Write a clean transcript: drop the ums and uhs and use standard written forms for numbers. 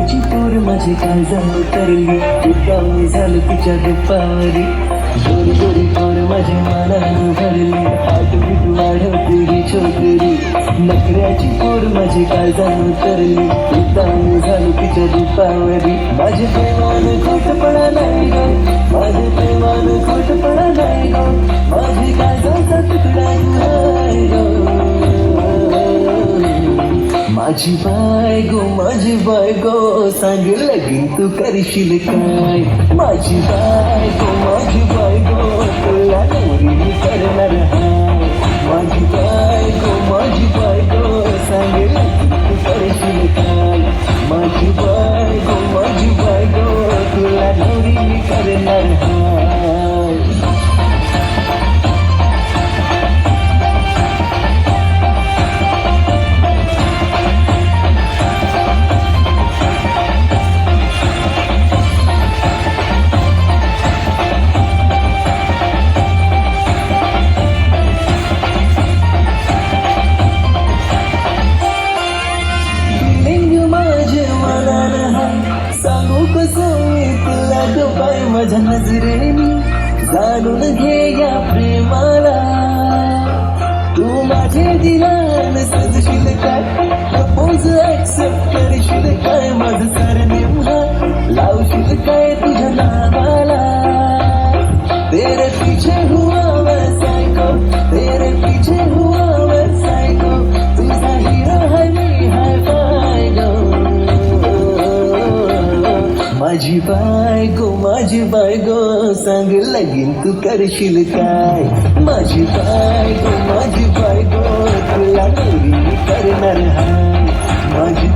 नखऱ्याची पोर माझी काय जाऊ तरली मी झालं तिच्या दुपारी गोरी गोरी पोर माझी मनानं भरली हात बीट वाढवते ही छोकरी नखऱ्याची पोर माझी काय जाऊ तरली मी झालं तिच्या दुपारी माझे प्रेमानं खोटपणा नाही ग माझे प्रेमानं खोटपणा नाही ग माझी काय जायचा तुकडा नाही ग माझी बायको सांग लगीन तू करशील काय माझी बायको तुला नवरी करणार हाय माझी बायको सांग लगीन तू करशील काय माझी बायको तुला नवरी करणार हाय सांगू कसं मी तुला ग बाई माझ्या नजरेनी जाणून घे या प्रेमाला तू माझे दिलान सजशील काय प्रपोज ऍक्सेप्ट करशील काय माझं सरनेम लावशील काय तुझ्या नावाला तेरे पीछे हुआ मैं सायको तेरे पीछे हुआ मैं सायको तुझा हिरो है मी हाय बाय गो माझी बायको सांग लगीन तू करशील काय माझी बायको तुला नवरी करणार हाय माझी